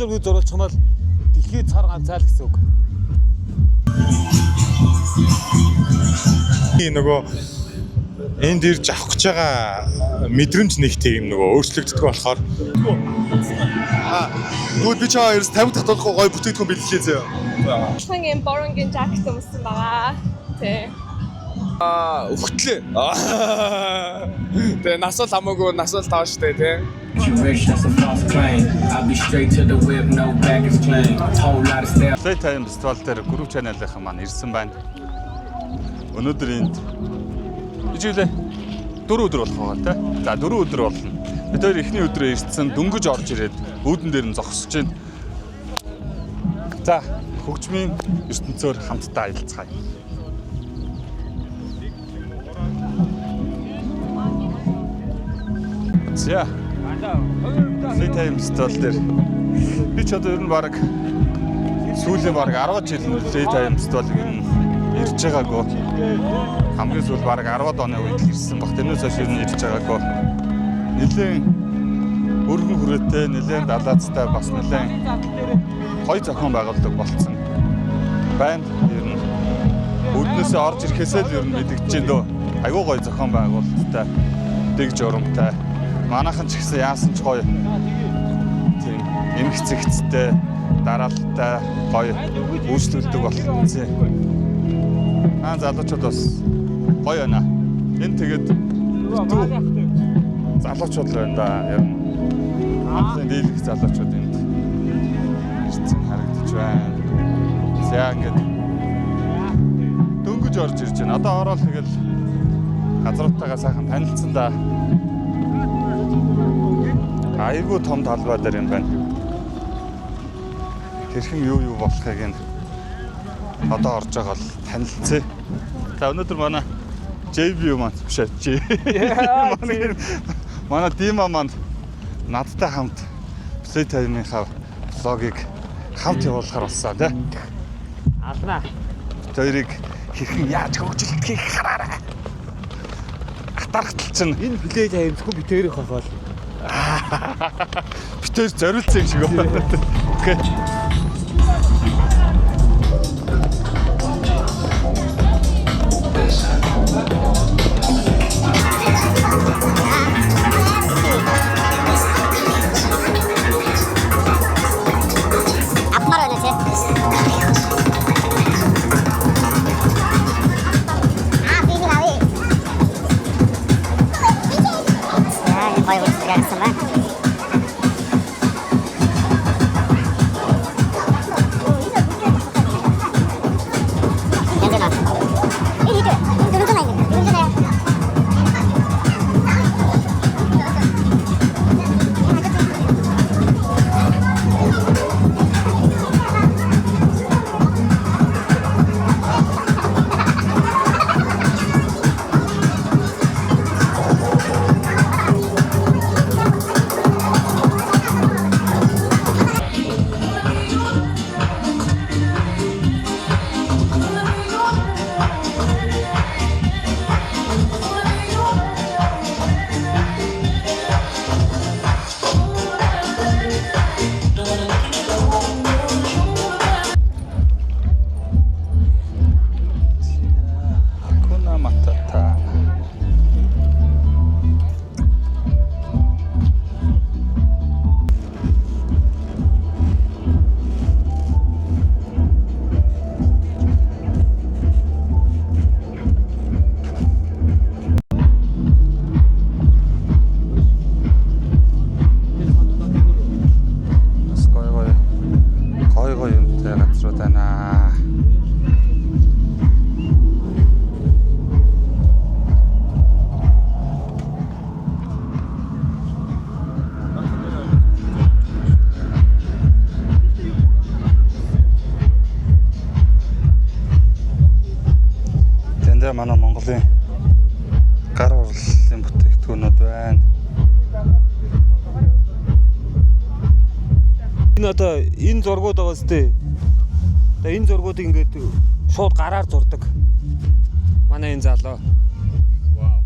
зургийг зурвал чамаал дэлхийд цар ганцаа л гэсэн үг. Нөгөө энд ирж авах гэж байгаа мэдрэмж нэг тийм нөгөө өөрчлөгддөг болохоор Тэгвэл би чаа ерөөс 50 татуулахгүй гоё бүтээгдэхүүн бэлгэлээ зөө. Хангийн боронгийн жакет өмсөн байгаа. Тэ. Хөтлөө. Тэгээ насвал хамаагүй насвал таа штэ тий. Playtime фестивал дээр Group Channel-ийн маань ирсэн байна. Өнөөдөр энд ижүүлээ 4 өдөр болох байгаа тий. За 4 өдөр болно. Бид хоёр эхний өдрөө ирсэн дөнгөж орж ирээд үүдэн дээр нь зогсож байна. За хөгжмийн ертөнцөөр хамтдаа аялцгаая. За. Playtime фестивал дээр би ч одоо ер нь баг сүүлийн баг 10 жил Playtime фестивалыг ирж байгаагүй. Хамгийн сүүл баг 10-аад оны үед ирсэн баг. Тэрнээс хойш ер нь ирж байгаагүй. Нилээн өргөн хүрээтэй, нилээн далаацтай бас нилээн гоё зохион байгуулдаг болцсон байна. Ер нь үүднээсээ орж ирэхээсээ л ер нь мэдэгдэж байна дөө. Аюу гоё зохион байгуулалттай, дэг журамтай. Манайхан ч гэсэн яасан ч гоё. Тийм эмх цэгцтэй, дараалалтай гоё үйлчлүүлдэг болсон. Залуучууд бас гоё байна. Энэ тэгээд залуучууд л байна да. Ер нь хамтын дийлэх залуучууд энд ирсэн харагдаж байна. За ингээд дөнгөж орж ирж байна. Одоо ороод тэгэл газруудтайгаа сайхан танилцсан да. Айгуу том талбай дээр юм байна. Хэрхэн юу болохыг нь одоо орж байгаа л танилцъя. За өнөөдөр манай JB маань биш аа. Манай Дима маань надтай хамт Playtime-ийнхаа влогийг хамт явуулахар болсон тий. Алнаа. Тэрийг хэрхэн яаж хөгжүүлэхийг хараарай. Атархтал чинь Энэ Playtime зөвхөн битэрийн хохол. битэр зориулсан юм шиг байна. Окей. Манай Монголын гар урлалын бүтээгдэхүүнүүд байна. Энэ одоо энэ зургууд байгаа сте. Одоо энэ зургуудыг ингээд шууд гараар зурдаг. Манай энэ залуу. Вау.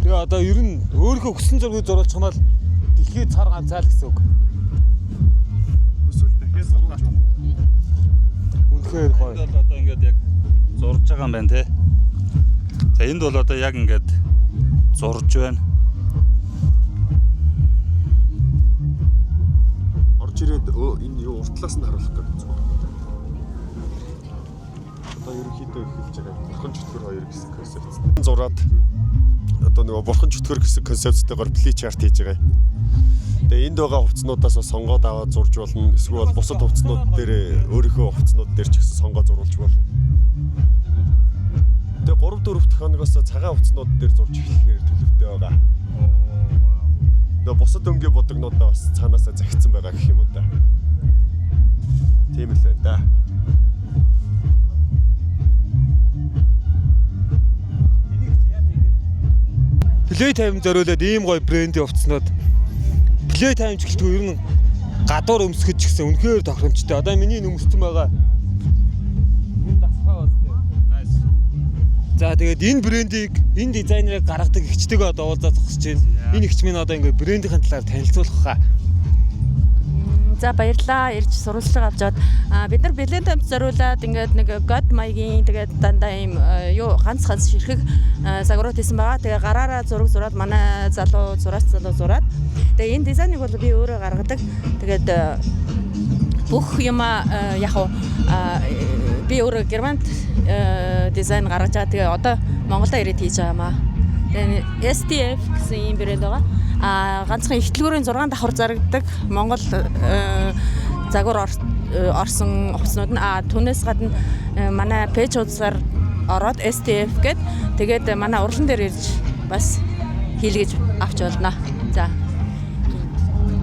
Тэгээ одоо ер нь өөрийнхөө хүссэн зургийг зурвал чамаал дэлхийд цар ганцаа л гэсэн үг. Үнэхээр гоё. Энд бол одоо ингээд яг зурж байгаа юм байна те. За энд бол одоо яг ингээд зурж байна. Орж ирээд энэ юу уртлаас нь харуулах гэж байна. Одоо ерөнхийдөө эхэлж байгаа бурхан чөтгөр 2 гэсэн концепт. Зураад одоо нөгөө бурхан чөтгөр гэсэн концепттэйгээр фли чарт хийж байгаа. Тэгээ энд байгаа хувцснуудаас сонгоод аваад зурж болно. Эсвэл бусад хувцснууд дээр өөрийнхөө хувцснууд дээр ч гэсэн сонгоод зурулж болно. Тэгээ 3-4 дахь хоногоос цагаан хувцснууд дээр зурж эхлэхээр төлөвтэй байгаа. Тэгээ бусад өнгийн будагнуудаа бас цаанаасаа захицсан байгаа гэх юм уу да. Тийм л байна да. Playtime зориулаад ийм гоё брендийн хувцснууд. Playtime ч гэлтгүй ер нь гадуур өмсгөж ч гэсэн үнэхээр тохиромжтой. Одоо миний өмссөн байгаа. Энэ дасгаа бастай. Nice. За тэгээд энэ брендийг, энэ дизайнерыг гаргадаг ихчтэйгээ одоо уулзаад зогсож байна. Энэ ихч минь одоо ингээд брендийн талаар танилцуулах хаа. За баярлалаа. Ирж сурвалжлага авч аваад бид нар Playtime зориулаад ингээд нэг God маягийн тэгээд дандаа ийм ганц ширхэг загварууд хийсэн байгаа. Тэгээ гараараа зураг зураад манай залуу зураад. Тэгээ энэ дизайныг бол би өөрөө гаргадаг. Тэгээд бүх юм яг би өөрөө Германд дизайн гаргаж байгаа. Тэгээ одоо Монголда ирээд хийж байгаа маа. Тэгээ STF гэсэн ийм брэнд байгаа. Ганцхан ихтлгүүрийн 6 давхар зарагддаг Монгол загвар орсон хувцснууд нь түүнээс гадна манай пэйж хуудасаар ороод STF гээд тэгээд манай урлан дээр ирж бас хийлгэж авч болно. За.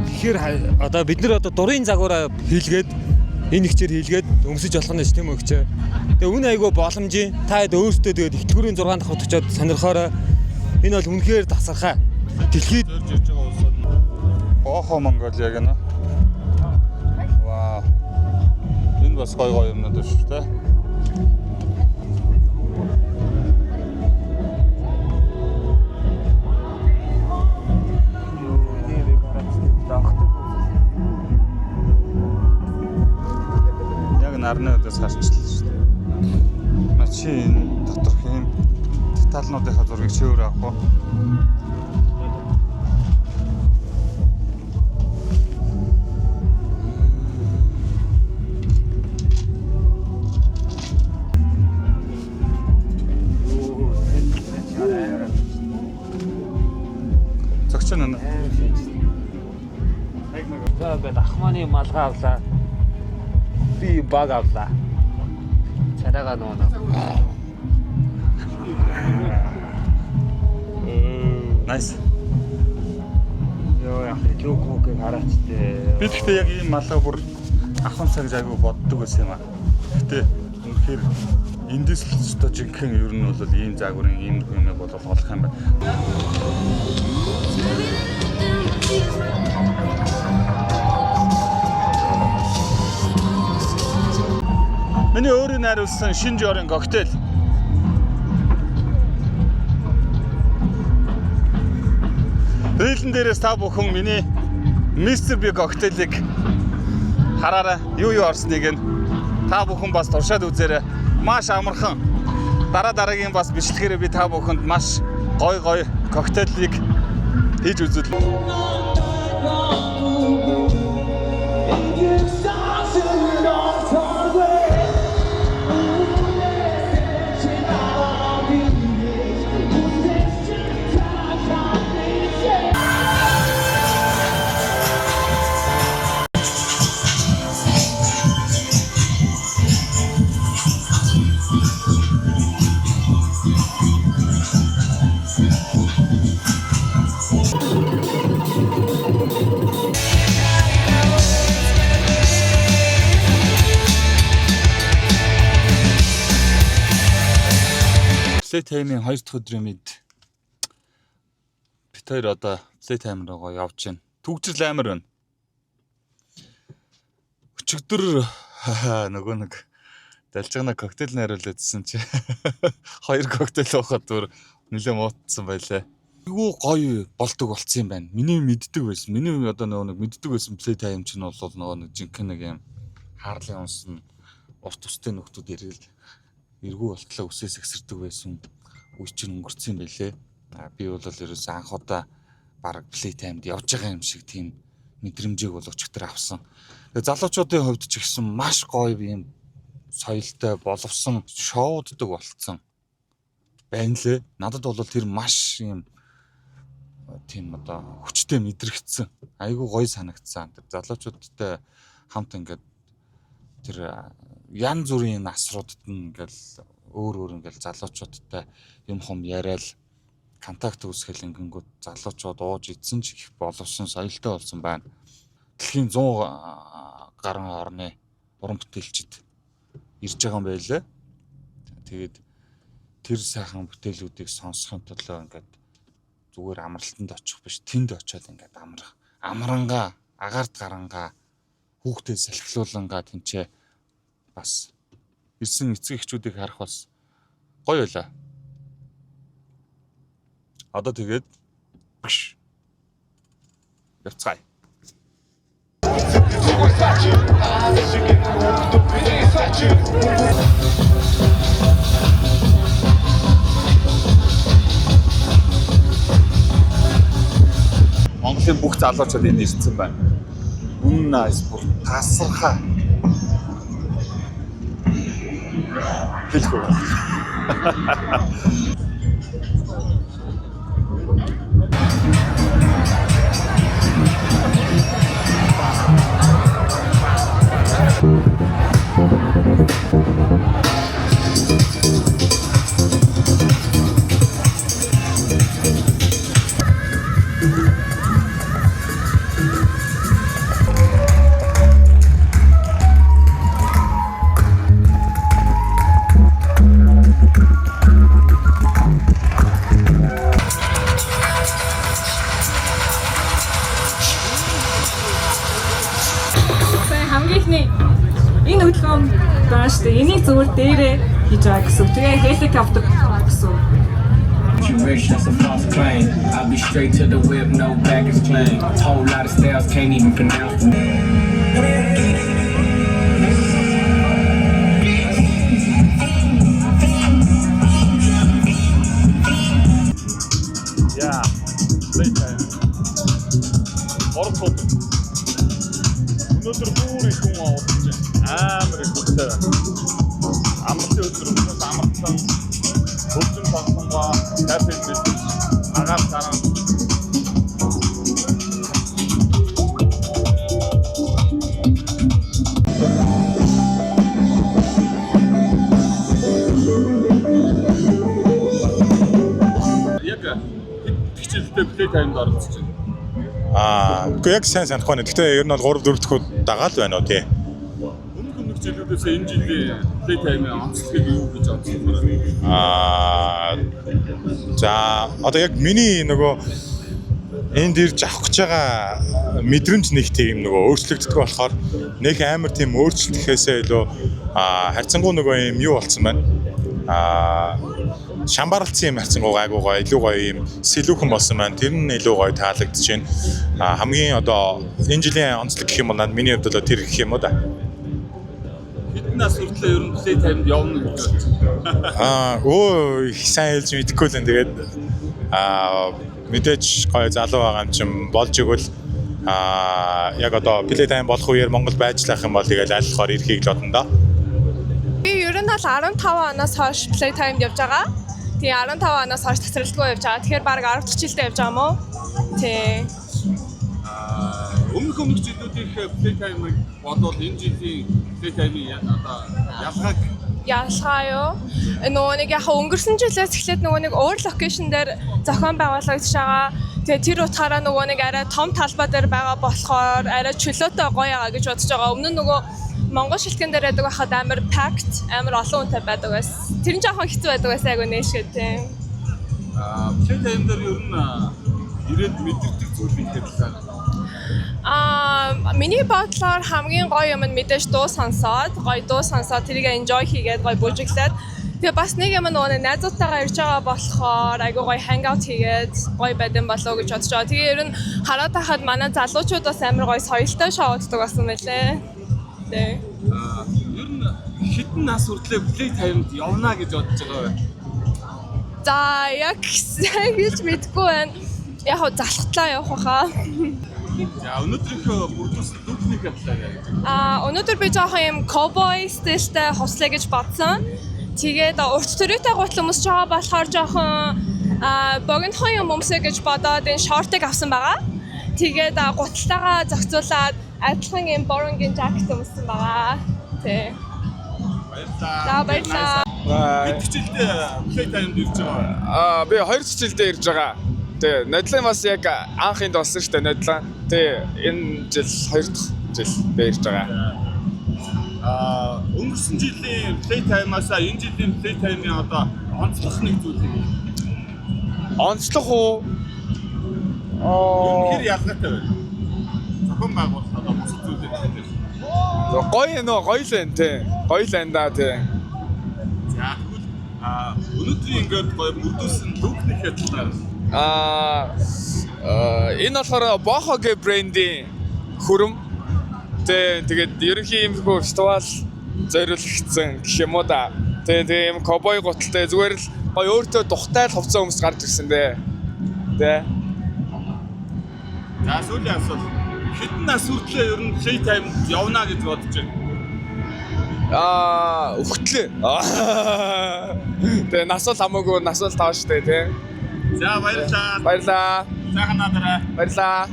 Тэгэхээр одоо бид нар одоо дурын загвараа хийлгээд энэ ихчээр хийлгээд өмсөж болох нь тийм өгч. Тэгээ үн айгүй боломжийн та хэд өөртөө тэгээд ихтлгүүрийн 6 давхар очиод сонирхоорой. Энэ бол үнэхээр тасархаа. Дэлхийд Зорж ирж байгаа улсууд Бохо Монголиа гэнэ. Вау. Энэ бас гоё юмнууд байна шүү дээ. Яг нарны өдөөс харчлаа шүү дээ. Мачи энэ доторх юм деталнуудынхаа зургийг чи өөрөө авах уу? Зогчно. За ингээд ахманы малгай авлаа. Би баг авлаа. Царайгаа нуунаа. Nice. Йоо яг локог хараач тээ. Би гэхдээ яг ийм малаа бүр ахын цаг айгүй боддог байсан юм аа. Гэтэ үнэхээр эндээс л өстой жинхэнэ ер нь бол ийм загварын ийм юм бол олох юм байна. Миний өөрөө найруулсан шинэ жорын коктейл. Рейлэн дээрээс та бүхэн миний Mr. B коктейлийг хараарай. Юу орсныг нь та бүхэн бас туршаад үзээрэй. Маш амархан. Дараагийн бас бичлэгээр би та бүхэнд маш гоё коктейлийг хийж үзүүлнэ. Playtime-ийн 2 дахь өдрийн мэд бит хоёр одоо Playtime руугаа явж байна. Түгжрэл амар байна. Өчигдөр нөгөө нэг далжгана коктейл найрууладсан чи 2 коктейл уухад бүр нэлээд муутсан байлаа. Айгуу гоё болдог болцсон юм байна. Миний мэддэг байсан. Миний одоо нөгөө нэг мэддэг байсан Playtime чинь бол нөгөө нэг жинхэнэ нэг юм хаарлын унс нь урт устай нөхдүүд ирэл эргүү болтлоо үсээс эксэрдэг байсан үе чинь өнгөрцөн юм байлээ. Би бол ерөөсөө анх удаа баг play time-д явж байгаа юм шиг тийм мэдрэмжийг бол өчигдөр авсан. Тэгээ залуучуудын хувьд ч гэсэн маш гоё юм соёлтой боловсон шоуддаг болцсон байна лээ. Надад бол тэр маш юм тийм одоо хүчтэй мэдрэгдсэн. Айгуу гоё санагдсан. Тэр залуучуудтай хамт ингээд тэр янз бүрийн насруудад нь ингээл өөр ингээл залуучуудтай юм хум яриад контакт үүсгэл ингэнгүүт залуучууд ууж идсэн ч их боловсон соёлтой болсон байна. Дэлхийн 100 гаруй орны уран бүтээлчид ирж байгаа юм байлээ. Тэгээд тэр сайхан бүтээлүүдийг сонсохын тулд ингээд зүгээр амралтанд очих биш, тэнд очиод ингээд амрангаа, агаарт гарангаа хүүхдэд салхилуулангаа тэнцээ бас ирсэн эцэг эхчүүдийг харах бас гоё байлаа. Одоо тэгээд явцгаая. Монголын бүх залуучууд энд ирсэн байна. Үнэн айс бүр тасархаа. Хэлэхгүй. Энэ хөдөлгөөн байгаа шүү дээ. Энийг зөвхөн дээрээ хийж байгаа гэсэн. Тэгээ хеликоптер гэсэн. That's a false claim. I'll be straight to the whip, no baggage claim. Whole lot of styles, can't even pronounce them. Yeah. Later. Орхот. Өнөөдөр бүр их хүн аваад амар их хүчтэй. Амралтын өдрөөс амралтсан хөлжин тоглонгоо кафед бит агаар таран яг хичээлтэй play time-д оролцож байна. Үгүй яг сайн санахгүй байна. Гэхдээ ер нь бол 3-4 дахь дагаал байна уу тий. Өмнөх жилүүдээс энэ жилийн play time-ийн онцлогыг юу гэж бодсон бэ? За одоо яг миний нөгөө энд ирж авах гэж байгаа мэдрэмж нэг тийм нөгөө өөрчлөгддөг болохоор нэг амар тийм өөрчлөлтөөсөө илүү харьцангуй нөгөө юм юу болсон байна. Шамбарлцсан юм харьцангуй гайгүй гоё, илүү гоё юм сэлүүхэн болсон байна. Тэр нь илүү гоё таалагдж байна. Хамгийн одоо энэ жилийн онцлог гэх юм бол надад миний хувьд тэр гэх юм уу да. Нас хүртлээ ер нь play time-д явна гэж байна. Их сайн хэлж мэдэхгүй л энэ тэгээд мэдээж гоё залуу байгаа юм чинь болж игэл яг одоо play time болох үеэр Монгол байжлах юм бол тэгэл айлхаар ирэхийг л бодно да. Би ер нь бол 15 оноос хойш play time-д явж байгаа. Тэгээ 15 оноос хойш тасралтгүй явж байгаа. Тэгэхээр баг 10 дахь жилдээ явж байгаа юм уу? Тий. Өмнөх жилүүдийн play time-ыг бодвол энэ жилийн play time-ийн одоо ялгаа юу? Нөгөө нэг яг өнгөрсөн жилээс эхлээд нөгөө нэг өөр локейшн дээр зохион байгуулагдаж байгаа. Тэгээ тэр утгаараа нөгөө нэг арай том талбай дээр байгаа болохоор арай чөлөөтэй гоё байгаа гэж бодож байгаа. Өмнө нь нөгөө Монгол шилтгэн дээр байдаг байхад амар packed, амар олон хүнтэй байдаг байсан. Тэр нь жоохон хэцүү байдаг байсан айгу нээшгээ тийм. Play time дээр ер нь ирээд мэдэрдэг зүйл ихтэй. Миний бодлоор хамгийн гоё юм нь мэдээж дуу сонсоод тэрийг enjoy хийгээд гоё бүжиглээд тэгээ бас нэг юм нөгөө найзуудтайгаа ирж байгаа болохоор айгуу гоё hangout хийгээд гоё байдсан болоо гэж бодож байгаа. Тэгээ ер нь хараад байхад манай залуучууд бас амар гоё соёлтой шоуддаг болсон мэлээ. Тэ. Ер нь хэдэн нас хүртлээр плей таймд явна гэж бодож байгаа вэ? За яг гэж мэдгүй байна. Яг хөө залхтлаа явах хаа. За өнөөдрийнхөө бүрдүүлсэн дүүхнийхээ талаар. Өнөөдөр би жоохон юм cowboy стилтэй хослоо гэж бодсон. Тэгээд урт төрөйтэй гутал өмсөж байгаа болохоор жоохон богинохон юм өмсөе гэж бодоод энэ шортыг авсан байгаа. Тэгээд гуталтайгаа зохицуулаад адилхан юм боронгийн жакет өмссөн байгаа. Тэ. Баярлалаа. Хэд хичээлдээ плей таймд ирж байгаа вэ? Би 2 хичээлдээ ирж байгаа. Тэ, нодлын бас яг анхынд болсон шүү дээ нодлоо. Тэ, энэ жил 2 дахь жил би ирж байгаа. Өнгөрсөн жилийн плей таймаас энэ жилийн плей таймын одоо онцлох нэг зүйл юм. Онцлох уу? Хэр ялгаатай вэ? Зохион байгуулалт одоо бусад зүйлүүд. Гоё л энэ тэ. Гоё л энэ да тэ. За тэгвэл өнөөдрийн ингээд гоё бүрдүүлсэн лүкнийхээ талаар энэ болохоор Бохогийн брендийн хүрэн. Тэгээд ерөнхий юм хөө фестивал зориулагдсан гэх юм уу да. Тэгээ юм ковбой гуталтай зүгээр л гоё өөртөө тухтай л хувцас өмс гарч ирсэн дээ. Тэ. За сүүлийн асуулт. Хэдэн нас хүртлээр ер нь плей таймд явна гэж бодож байна? Өгтлээ. Тэгээ нас л хамаагүй нас л таа штэ тий. За баярлалаа. Баярлалаа. Сайхан надараа. Баярлалаа.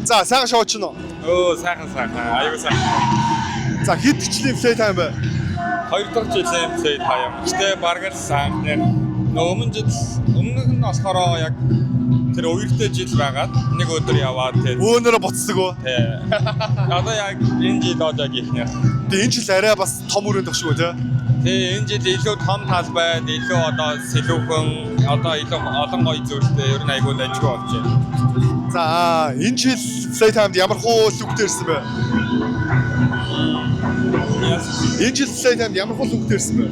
За сайхан шоуч нь. Сайхан. Аюу сайхан. За хэд хичлийн плей тайм бэ? 2 дахь жилийн плей тайм. Гэтэ бараг л сайн. Өмнөх нь болохоор яг тэр үертэй жил байгаад нэг өдөр яваад тэр Өөнөрө буцдаг уу? тий. Одоо яг энэ жил одоо ихнэ. Тэгээ энэ жил арай бас том өрөөнд өгш үү те? Тий, энэ жил илүү том талбайд илүү одоо сэлүүхэн одоо илүү олон гоё зүйлтэй ер нь айгүй ажиг болж байна. За энэ жил плей таймд ямар хуу лүктэй ирсэн бэ? Энэ жил плей таймд ямар хуу лүктэй ирсэн бэ?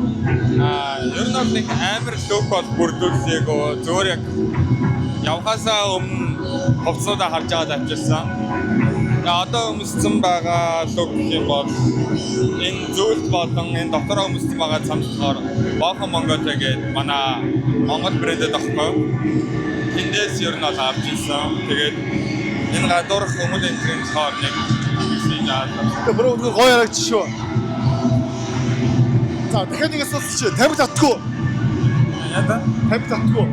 Ер нь нэг амар лүк бол бүрдүүлсээгөө зөөр яг явхасаа өмнө хувцсуудаа харж байгаа авчирсан. Одоо өмссөн байгаа лук юм бол энэ зүйлс болон энэ дотороо өмссөн байгаа цамцлахаар Бохо Монголиа гэдэг манай Монгол брэндэд авахгүй. Тэндээс ер нь бол авч ирсэн. Тэгээд энэ гадуурх хүмүүлийн тренд хоор нэг хийжээ. Тэгээ бүр гоё ярагч шүү. За дахиад нэг асуулт чи тамиг татгүй. Яа тамиг татгүй.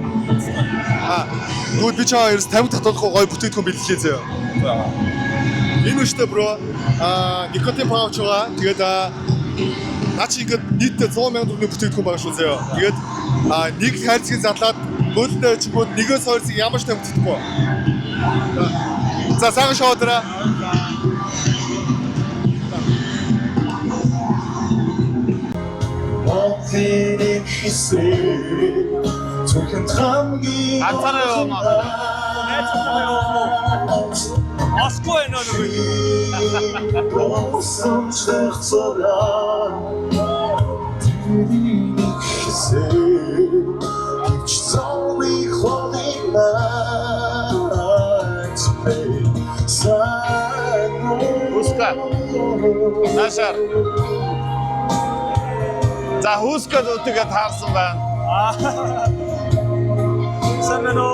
Тэгвэл би чаа ерөөс тамиг татуулахгүй гоё бүтээгдэхүүн бэлгэлээ заяа. Энэ үштэй бро никотин пауч байгаа. Тэгээд наа чи ингээд нийтдээ 100 сая төгрөгийн бүтээгдэхүүн байгаа шүү заяа. Тэгээд нэг хайрцгийг задлаад бөлдөө чигүүд нэгээс хоёрыг ямар ч тамиг татахгүй. За сайхан шоудраа. Ацараа явна. Найцтай явна. Оской нөө Хуска. Нашар. За хуска дүүтэйгээ таарсан байна. Самэно.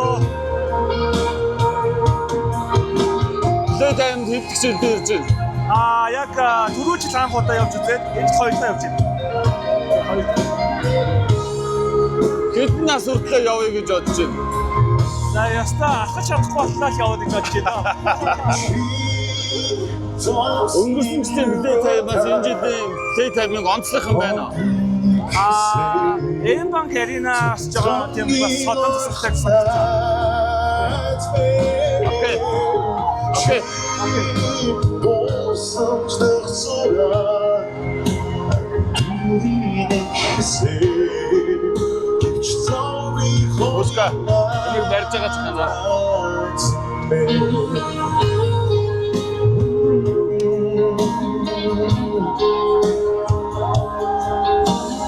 Плей тайм хэд хичээлдээ ирж байна? Яг түрүү жил анх удаа явж үзээд энэ 2 дахь явж байна. Хэдэн нас хүртэл явъя гэж бодож байна? За яста алхаж чадахгүй боллоо л яваад гэж бодож байна. Өнгөрсөн жилийн плей таймаас энэ жилийн плей таймыг онцлох юм байна. Энэ банк арена ч жоо тийм бас содон тусалтай гэсэн. Окей. Уска. Энийг барьж байгаа ч ханаа.